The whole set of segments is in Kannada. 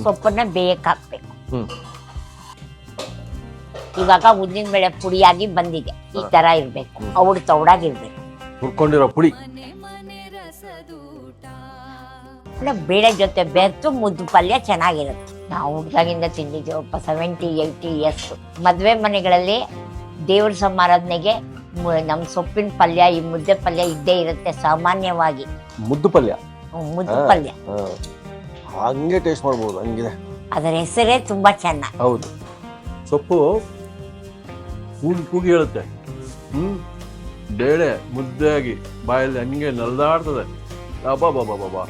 ಸೊಪ್ಪನ್ನ ಬೇಯಕ್ಕೆ ಹಾಕ್ಬೇಕು. ಹ್ಮ್ ಇವಾಗ ಉದ್ದಿನ ಬೇಳೆ ಪುಡಿಯಾಗಿ ಬಂದಿದೆ, ಈ ತರ ಇರ್ಬೇಕು, ಔಡ್ ತೌಡಾಗಿರ್ಬೇಕು. ಹುರ್ಕೊಂಡಿರೋ ಪುಡಿ ಬೇಳೆ ಜೊತೆ ಬೆರ್ತು ಮುದ್ದು ಪಲ್ಯ ಚೆನ್ನಾಗಿರುತ್ತೆ. ನಾವು ಹುಡ್ದಾಗಿಂದ ತಿಂದಿದ್ದೀವಪ್ಪ, 70-80 ಇಯರ್ಸ್. ಮದ್ವೆ ಮನೆಗಳಲ್ಲಿ ದೇವ್ರ ಸಮಾರಾಧನೆಗೆ ನಮ್ ಸೊಪ್ಪಿನ ಪಲ್ಯ, ಈ ಮುದ್ದೆ ಪಲ್ಯ ಇದ್ದೇ ಇರುತ್ತೆ ಸಾಮಾನ್ಯವಾಗಿ. ಮುದ್ದು ಪಲ್ಯ, ಮುದ್ದು ಪಲ್ಯ ಹಂಗೆ ಟೇಸ್ಟ್ ಮಾಡ್ಬೋದು, ಹಂಗಿದೆ. ಅದರ ಹೆಸರೇ ತುಂಬಾ ಚೆನ್ನಾಗಿ. ಹೌದು, ಸೊಪ್ಪು ಕೂಗಿ ಹೇಳುತ್ತೆ. ಬೇಳೆ ಮುದ್ದೆಯಾಗಿ ಬಾಯಲ್ಲಿ ಹಂಗೆ ನಲ್ದಾಡ್ತದೆ. ಬಾಬಾ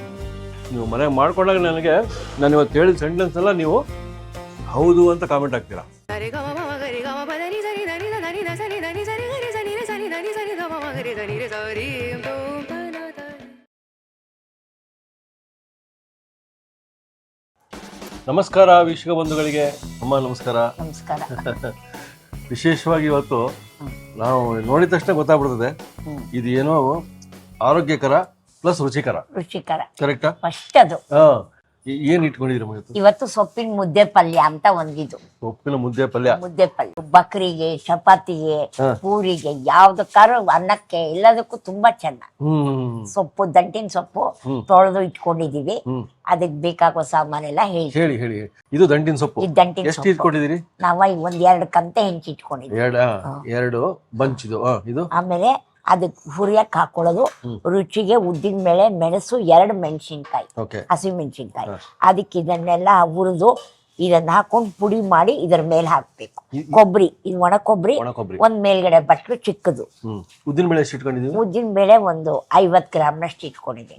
ನೀವು ಮನೆಗೆ ಮಾಡ್ಕೊಂಡಾಗ ನಾನು ಇವತ್ತು ಹೇಳಿದ ಸೆಂಟೆನ್ಸ್ ಎಲ್ಲ ನೀವು ಹೌದು ಅಂತ ಕಾಮೆಂಟ್ ಹಾಕ್ತೀರಾ. ನಮಸ್ಕಾರ ವೀಕ್ಷಕ ಬಂಧುಗಳಿಗೆ. ಅಮ್ಮ ನಮಸ್ಕಾರ. ನಮಸ್ಕಾರ. ವಿಶೇಷವಾಗಿ ಇವತ್ತು ನಾವು ನೋಡಿದ ತಕ್ಷಣ ಗೊತ್ತಾಗ್ಬಿಡ್ತದೆ ಇದು ಏನೋ ಆರೋಗ್ಯಕರ ಪ್ಲಸ್ ರುಚಿಕರ. ಕರೆಕ್ಟಾ? ಫಸ್ಟ್ ಅದು ಏನ್ ಇಟ್ಕೊಂಡಿದ್ರಿ ಇವತ್ತು ಸೊಪ್ಪಿನ ಮುದ್ದೆ ಪಲ್ಯ ಅಂತ ಒಂದಿದು. ಸೊಪ್ಪಿನ ಮುದ್ದೆ ಪಲ್ಯ ಬಕ್ರಿಗೆ, ಚಪಾತಿಗೆ, ಪೂರಿಗೆ, ಯಾವ್ದಕ್ಕಾರು ಅನ್ನಕ್ಕೆ ಎಲ್ಲದಕ್ಕೂ ತುಂಬಾ ಚೆನ್ನಾಗಿ. ಸೊಪ್ಪು, ದಂಟಿನ ಸೊಪ್ಪು ತೊಳೆದು ಇಟ್ಕೊಂಡಿದೀವಿ. ಅದಕ್ಕೆ ಬೇಕಾಗೋ ಸಾಮಾನೆಲ್ಲ ಹೇಳಿ. ಇದು ದಂಟಿನ ಸೊಪ್ಪು. ಎಷ್ಟು ಇಟ್ಕೊಂಡಿದ್ದೀರಿ? ನಾವ 1-2 ಕಂತೆ ಹೆಂಚಿ ಇಟ್ಕೊಂಡಿದ್ವಿ. 2 ಬಂಚ್ ಇದು. ಆಮೇಲೆ ಅದಕ್ಕೆ ಹುರಿಯಕ್ಕೆ ಹಾಕೊಳ್ಳೋದು, ರುಚಿಗೆ ಉದ್ದಿನ ಬೇಳೆ, ಮೆಣಸು, 2 ಮೆಣಸಿನ್ಕಾಯಿ, ಹಸಿ ಮೆಣಸಿನ್ಕಾಯಿ. ಅದಕ್ಕೆ ಇದನ್ನೆಲ್ಲ ಹುರಿದು ಇದನ್ನ ಹಾಕೊಂಡು ಪುಡಿ ಮಾಡಿ ಇದರ ಮೇಲೆ ಹಾಕ್ಬೇಕು. ಕೊಬ್ಬರಿ, ಇದು ಒಣ ಕೊಬ್ಬರಿ ಒಂದ್ ಮೇಲ್ಗಡೆ ಬಟ್ಲು ಚಿಕ್ಕದು. ಉದ್ದಿನ ಬೇಳೆ ಎಷ್ಟು ಇಟ್ಕೊಂಡಿದೀವಿ? ಉದ್ದಿನ ಬೇಳೆ ಒಂದು 50 ಗ್ರಾಮ್ನಷ್ಟು ಇಟ್ಕೊಂಡಿದ್ದೀವಿ.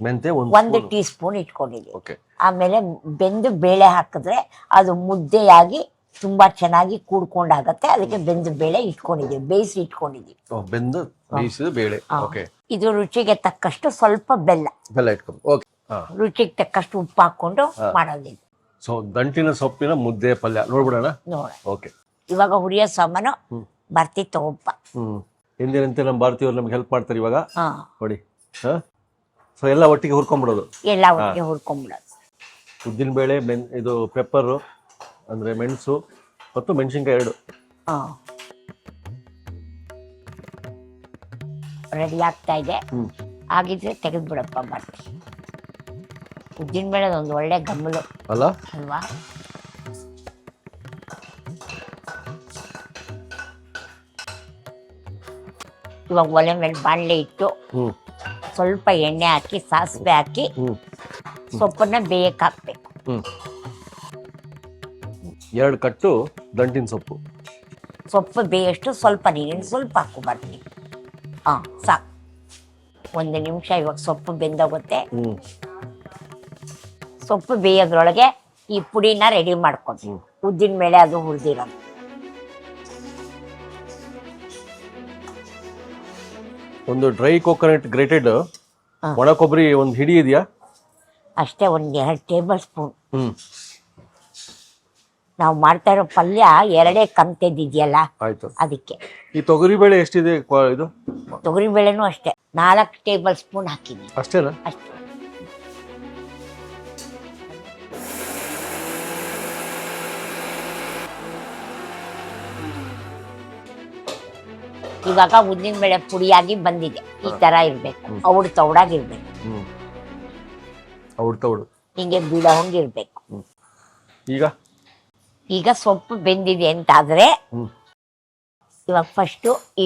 1 ಟೀ ಸ್ಪೂನ್ ಇಟ್ಕೊಂಡಿದ್ದೀವಿ. ಆಮೇಲೆ ಬೆಂದು ಬೇಳೆ ಹಾಕಿದ್ರೆ ಅದು ಮುದ್ದೆಯಾಗಿ ತುಂಬಾ ಚೆನ್ನಾಗಿ ಕೂಡ್ಕೊಂಡಾಗತ್ತೆ. ಅದಕ್ಕೆ ಬೆಂದು ಬೇಳೆ ಇಟ್ಕೊಂಡಿದ್ದೀವಿ, ಬೇಯಿಸಿ ಇಟ್ಕೊಂಡಿದ್ದೀವಿ. ಇದು ರುಚಿಗೆ ತಕ್ಕಷ್ಟು ಸ್ವಲ್ಪ ಬೆಲ್ಲ ಇಟ್ಕೊಂಡು, ರುಚಿಗೆ ತಕ್ಕಷ್ಟು ಉಪ್ಪು ಹಾಕೊಂಡು ಮಾಡೋದಿಲ್ಲ. ಸೊ ದಂಟಿನ ಸೊಪ್ಪಿನ ಮುದ್ದೆ ಪಲ್ಯ ನೋಡ್ಬಿಡೋಣ. ಓಕೆ, ಇವಾಗ ಹುರಿಯೋ ಸಾಮಾನು ಬರ್ತಿ ತಗೋಪ್ಪ. ಎಂದಿನಂತೆ ನಮ್ಮ ಭಾರತೀಯರು ನಮ್ಗೆ ಹೆಲ್ಪ್ ಮಾಡ್ತಾರೆ ಇವಾಗ ನೋಡಿ. ಸೊ ಎಲ್ಲ ಒಟ್ಟಿಗೆ ಹುರ್ಕೊಂಡ್ಬಿಡೋದು. ಉದ್ದಿನ ಬೇಳೆ, ಇದು ಪೆಪ್ಪರು ಅಂದ್ರೆ ಮೆಣಸು ಮತ್ತು ಮೆಣಸಿನ್ಕಾಯಿ 2 ರೆಡಿ ಆಗ್ತಾ ಇದೆ. ಆಗಿದ್ರೆ ತೆಗೆದು ಬಿಡಪ್ಪ ಬರ್ತಿ. ಉದ್ದಿನ ಬೇಳೆ ಒಂದು ಒಳ್ಳೆ ಗಮ್ಮಲು ಅಲ್ವಾ? ಇವಾಗ ಒಲೆ ಮೇಲೆ ಬಾಣಲೆ ಇಟ್ಟು ಸ್ವಲ್ಪ ಎಣ್ಣೆ ಹಾಕಿ, ಸಾಸಿವೆ ಹಾಕಿ, ಸೊಪ್ಪನ್ನ ಬೇಯಕ್ಕೆ ಹಾಕ್ಬೇಕು. 2 ಕಟ್ಟು ದಂಟಿನ ಸೊಪ್ಪು ಬೇಯಷ್ಟು ಸ್ವಲ್ಪ ನೀರಿನ ಸ್ವಲ್ಪ ಹಾಕು ಬರ್ತೀನಿ. ಸಾಕು, 1 ನಿಮಿಷ. ಇವಾಗ ಸೊಪ್ಪು ಬೆಂದೋಗುತ್ತೆ. ಸೊಪ್ಪು ಬೇಯೋದ್ರೊಳಗೆ ಈ ಪುಡಿನ ರೆಡಿ ಮಾಡ್ಕೊತೀವಿ. ಉದ್ದಿನ ಬೇಳೆ ಅದು ಹುರಿದಿರೋದು. ಒಂದು ಡ್ರೈ ಕೋಕೋನಟ್ ಗ್ರೇಟೆಡ್ ಒಣ ಕೊಬ್ಬರಿ ಒಂದು ಹಿಡಿ ಇದೆಯಾ? ಅಷ್ಟೇ, 1-2 ಟೇಬಲ್ ಸ್ಪೂನ್. ನಾವು ಮಾಡ್ತಾ ಇರೋ ಪಲ್ಯ 2 ಕಂತೆದಿದೆಯಲ್ಲ, ಅದಕ್ಕೆ. ಈ ತೊಗರಿ ಬೇಳೆ ಎಷ್ಟಿದೆ? ಇದು ತೊಗರಿ ಬೇಳೆನೂ ಅಷ್ಟೇ 4 ಟೇಬಲ್ ಸ್ಪೂನ್ ಹಾಕಿದ್ವಿ. ಅಷ್ಟೇನಾ? ಅಷ್ಟೇ. ಇವಾಗ ಉದ್ದಿನ ಬೇಳೆ ಪುಡಿಯಾಗಿ ಬಂದಿದೆ, ಈ ತರ ಇರ್ಬೇಕು, ಔಡ್ ತೌಡಾಗಿರ್ಬೇಕು. ಹಿಂಗೆ ಬೀಳೋಂಗಿರ್ಬೇಕು. ಈಗ ಸೊಪ್ಪು ಬೆಂದಿದೆ ಅಂತಾದ್ರೆ ಇವಾಗ ಫಸ್ಟು ಈ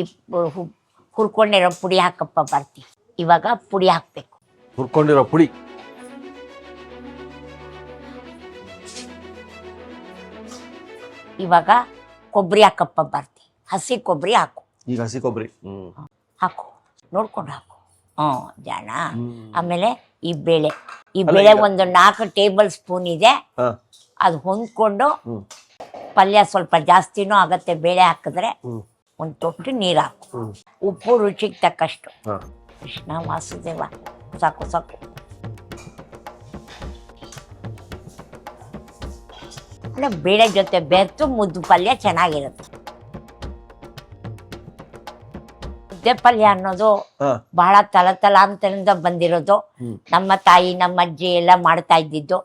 ಹುರ್ಕೊಂಡಿರೋ ಪುಡಿ ಹಾಕಪ್ಪ ಬರ್ತಿ. ಇವಾಗ ಪುಡಿ ಹಾಕ್ಬೇಕು. ಹುರ್ಕೊಂಡಿರೋ ಪುಡಿ. ಇವಾಗ ಕೊಬ್ಬರಿ ಹಾಕಪ್ಪ ಬರ್ತಿ. ಹಸಿ ಕೊಬ್ಬರಿ ಹಾಕು. ಈಗ ಹಸಿ ಕೊಬ್ಬರಿ ಹಾಕು, ನೋಡ್ಕೊಂಡು ಹಾಕು. ಜಾಣ. ಆಮೇಲೆ ಈ ಬೇಳೆ ಒಂದು 4 ಟೇಬಲ್ ಸ್ಪೂನ್ ಇದೆ. ಅದು ಹೊಂದ್ಕೊಂಡು ಪಲ್ಯ ಸ್ವಲ್ಪ ಜಾಸ್ತಿನೂ ಆಗತ್ತೆ. ಬೇಳೆ ಹಾಕಿದ್ರೆ 1 ತೊಟ್ಟು ನೀರು ಹಾಕು. ಉಪ್ಪು ರುಚಿಗೆ ತಕ್ಕಷ್ಟು. ಕೃಷ್ಣ ವಾಸುದೇವ, ಸಾಕು. ಬೇಳೆ ಜೊತೆ ಬೆರ್ತು ಮುದ್ದು ಪಲ್ಯ ಚೆನ್ನಾಗಿರುತ್ತೆ. ಮುದ್ದೆ ಪಲ್ಯ ಅನ್ನೋದು ಬಹಳ ತಲತಲಾಂತರದಿಂದ ಬಂದಿರೋದು. ನಮ್ಮ ತಾಯಿ ನಮ್ಮ ಅಜ್ಜಿ ಎಲ್ಲ ಮಾಡ್ತಾ ಇದ್ದಿದ್ದು.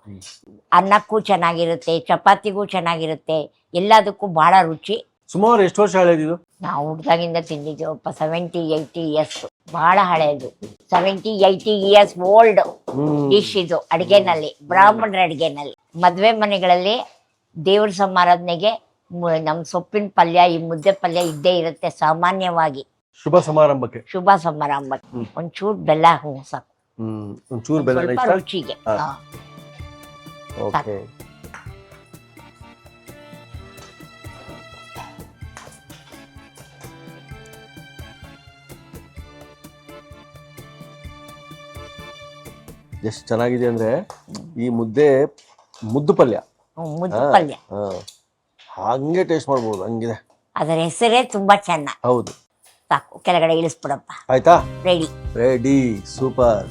ಅನ್ನಕ್ಕೂ ಚೆನ್ನಾಗಿರುತ್ತೆ, ಚಪಾತಿಗೂ ಚೆನ್ನಾಗಿರುತ್ತೆ, ಎಲ್ಲದಕ್ಕೂ ಬಹಳ ರುಚಿ. ಸುಮಾರು ಎಷ್ಟು ವರ್ಷ ಹಳೆಯದು? ನಾವು ಹುಡ್ದಾಗಿಂದ ತಿಂದಿದ್ದೀವಪ್ಪ. 70-80 ಇಯರ್ಸ್, ಬಹಳ ಹಳೆಯದು. 70-80 ಇಯರ್ಸ್ ಓಲ್ಡ್ ಡಿಶ್ ಇದು ಅಡಿಗೆನಲ್ಲಿ, ಬ್ರಾಹ್ಮಣರ ಅಡಿಗೆನಲ್ಲಿ. ಮದ್ವೆ ಮನೆಗಳಲ್ಲಿ ದೇವ್ರ ಸಮಾರಾಧನೆಗೆ ನಮ್ ಸೊಪ್ಪಿನ ಪಲ್ಯ, ಈ ಮುದ್ದೆ ಪಲ್ಯ ಇದ್ದೇ ಇರುತ್ತೆ ಸಾಮಾನ್ಯವಾಗಿ. ಶುಭ ಸಮಾರಂಭಕ್ಕೆ ಒಂಚೂರು ಬೆಲ್ಲ ಸಾಕು, ಒಂಚೂರು ಬೆಲ್ಲ ಸ್ವಲ್ಪ ರುಚಿಗೆ. ಓಕೆ. ಎಷ್ಟು ಚೆನ್ನಾಗಿದೆ ಅಂದ್ರೆ ಈ ಮುದ್ದು ಪಲ್ಯ ಹಂಗೆ ಟೇಸ್ಟ್ ಮಾಡ್ಬೋದು, ಹಂಗಿದೆ. ಅದರ ಹೆಸರೇ ತುಂಬಾ ಚೆನ್ನ. ಹೌದು. ಸಾಕು, ಕೆಳಗಡೆ ಇಳಿಸ್ಬಿಡಪ್ಪ. ಆಯ್ತಾ? ರೆಡಿ. ಸೂಪರ್.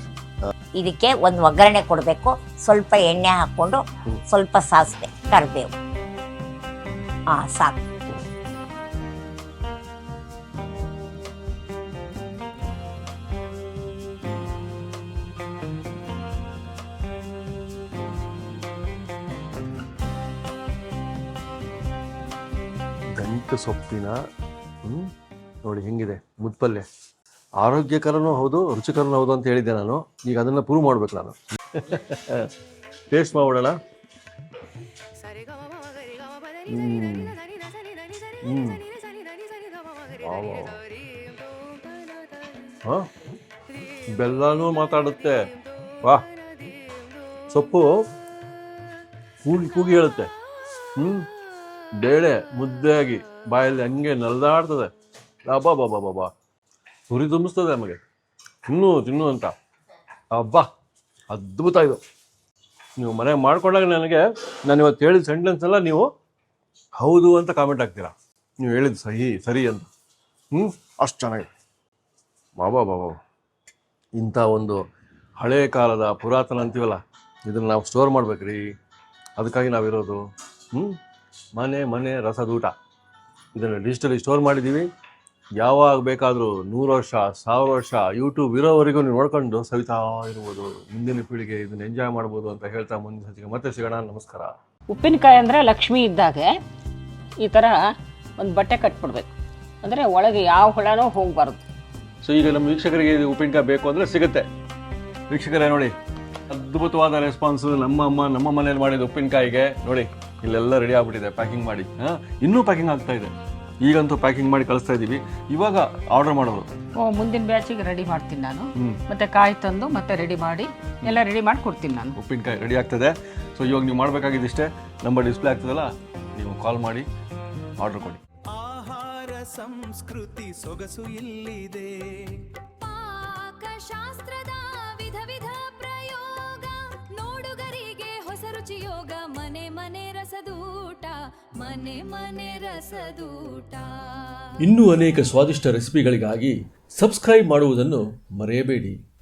ಇದಕ್ಕೆ ಒಂದು ಒಗ್ಗರಣೆ ಕೊಡಬೇಕು. ಸ್ವಲ್ಪ ಎಣ್ಣೆ ಹಾಕೊಂಡು, ಸ್ವಲ್ಪ ಸಾಸಿವೆ, ಕರಿಬೇವು, ಸಾಕು. ದಂಟು ಸೊಪ್ಪಿನ ನೋಡಿ ಹೆಂಗಿದೆ ಮುದ್ಪಲ್ಯ. ಆರೋಗ್ಯಕರನೂ ಹೌದು, ರುಚಿಕರನೂ ಹೌದು ಅಂತ ಹೇಳಿದ್ದೆ ನಾನು. ಈಗ ಅದನ್ನು ಪ್ರೂವ್ ಮಾಡ್ಬೇಕು ನಾನು. ಟೇಸ್ಟ್ ಮಾಡ್ಬಿಡೋಣ. ಬೆಲ್ಲನೂ ಮಾತಾಡುತ್ತೆ. ವಾ, ಸೊಪ್ಪು ಕೂಗಿ ಹೇಳುತ್ತೆ. ಬೇಳೆ ಮುದ್ದೆಯಾಗಿ ಬಾಯಲ್ಲಿ ಹಂಗೆ ನಲ್ದಾಡ್ತದೆ. ಬಾಬಾ ಹುರಿ ತುಂಬಿಸ್ತದೆ ನಮಗೆ. ತಿನ್ನು ಅಂತ. ಅಬ್ಬಾ, ಅದ್ಭುತ ಇದು. ನೀವು ಮನೆಗೆ ಮಾಡ್ಕೊಂಡಾಗ ನಾನು ಇವತ್ತು ಹೇಳಿದ ಸೆಂಟೆನ್ಸ್ ಎಲ್ಲ ನೀವು ಹೌದು ಅಂತ ಕಾಮೆಂಟ್ ಹಾಕ್ತೀರಾ. ನೀವು ಹೇಳಿದ ಸರಿ ಅಂತ. ಅಷ್ಟು ಚೆನ್ನಾಗಿದೆ. ಬಾಬಾ ಇಂಥ ಒಂದು ಹಳೆ ಕಾಲದ ಪುರಾತನ ಅಂತೀವಲ್ಲ, ಇದನ್ನು ನಾವು ಸ್ಟೋರ್ ಮಾಡ್ಬೇಕ್ರಿ. ಅದಕ್ಕಾಗಿ ನಾವಿರೋದು. ಮನೆ ರಸದೂಟ ಇದನ್ನು ಡಿಜಿಟಲಿ ಸ್ಟೋರ್ ಮಾಡಿದ್ದೀವಿ. ಯಾವಾಗ ಬೇಕಾದರೂ 100 ವರ್ಷ 1000 ವರ್ಷ ಯೂಟ್ಯೂಬ್ ಇರೋವರೆಗೂ ನೀವು ನೋಡ್ಕೊಂಡು ಸವಿತಾ ಇರ್ಬೋದು. ಮುಂದಿನ ಪೀಳಿಗೆ ಇದನ್ನು ಎಂಜಾಯ್ ಮಾಡ್ಬೋದು ಅಂತ ಹೇಳ್ತಾ ಮುಂದಿನ ಸಂಚಿಕೆ ಮತ್ತೆ ಸಿಗೋಣ. ನಮಸ್ಕಾರ. ಉಪ್ಪಿನಕಾಯಿ ಅಂದರೆ ಲಕ್ಷ್ಮಿ ಇದ್ದಾಗೆ ಈ ಥರ ಒಂದು ಬಟ್ಟೆ ಕಟ್ಬಿಡ್ಬೇಕು, ಅಂದರೆ ಒಳಗೆ ಯಾವ ಹುಳನೂ ಹೋಗಬಾರ್ದು. ಸೊ ಈಗ ನಮ್ಮ ವೀಕ್ಷಕರಿಗೆ ಇದು ಉಪ್ಪಿನಕಾಯಿ ಬೇಕು ಅಂದರೆ ಸಿಗುತ್ತೆ. ವೀಕ್ಷಕರೇ ನೋಡಿ, ಅದ್ಭುತವಾದ ರೆಸ್ಪಾನ್ಸು. ನಮ್ಮ ಮನೇಲಿ ಮಾಡಿದ ಉಪ್ಪಿನಕಾಯಿಗೆ ನೋಡಿ, ಇಲ್ಲೆಲ್ಲ ರೆಡಿ ಆಗ್ಬಿಟ್ಟಿದೆ ಪ್ಯಾಕಿಂಗ್ ಮಾಡಿ. ಇನ್ನೂ ಪ್ಯಾಕಿಂಗ್ ಆಗ್ತಾ ಇದೆ. ಈಗಂತೂ ಪ್ಯಾಕಿಂಗ್ ಮಾಡಿ ಕಳಿಸ್ತಾ ಇದ್ದೀವಿ. ಇವಾಗ ಆರ್ಡರ್ ಮಾಡೋದು. ಮುಂದಿನ ಬ್ಯಾಚಿಗೆ ರೆಡಿ ಮಾಡ್ತೀನಿ ನಾನು. ಮತ್ತೆ ಕಾಯಿ ತಂದು ಮತ್ತೆ ರೆಡಿ ಮಾಡಿ ಎಲ್ಲ ರೆಡಿ ಮಾಡಿ ಕೊಡ್ತೀನಿ ನಾನು. ಉಪ್ಪಿನಕಾಯಿ ರೆಡಿ ಆಗ್ತದೆ. ಸೊ ಇವಾಗ ನೀವು ಮಾಡಬೇಕಾಗಿದ್ದಿಷ್ಟೇ, ನಂಬರ್ ಡಿಸ್ಪ್ಲೇ ಆಗ್ತದಲ್ಲ, ನೀವು ಕಾಲ್ ಮಾಡಿ ಆರ್ಡರ್ ಕೊಡಿ. ಆಹಾರ ಸಂಸ್ಕೃತಿ ಸೊಗಸು ಇಲ್ಲಿದೆ. ಪಾಕಶಾಸ್ತ್ರದ ವಿಧ ವಿಧ ಪ್ರಯೋಗ, ನೋಡುಗರಿಗೆ ಹೊಸ ರುಚಿಯೋಗ. ಮನೆ ರಸದೂಟ, ಮನೆ ರಸದೂಟ. ಇನ್ನೂ ಅನೇಕ ಸ್ವಾದಿಷ್ಟ ರೆಸಿಪಿಗಳಿಗಾಗಿ ಸಬ್ಸ್ಕ್ರೈಬ್ ಮಾಡುವುದನ್ನು ಮರೆಯಬೇಡಿ.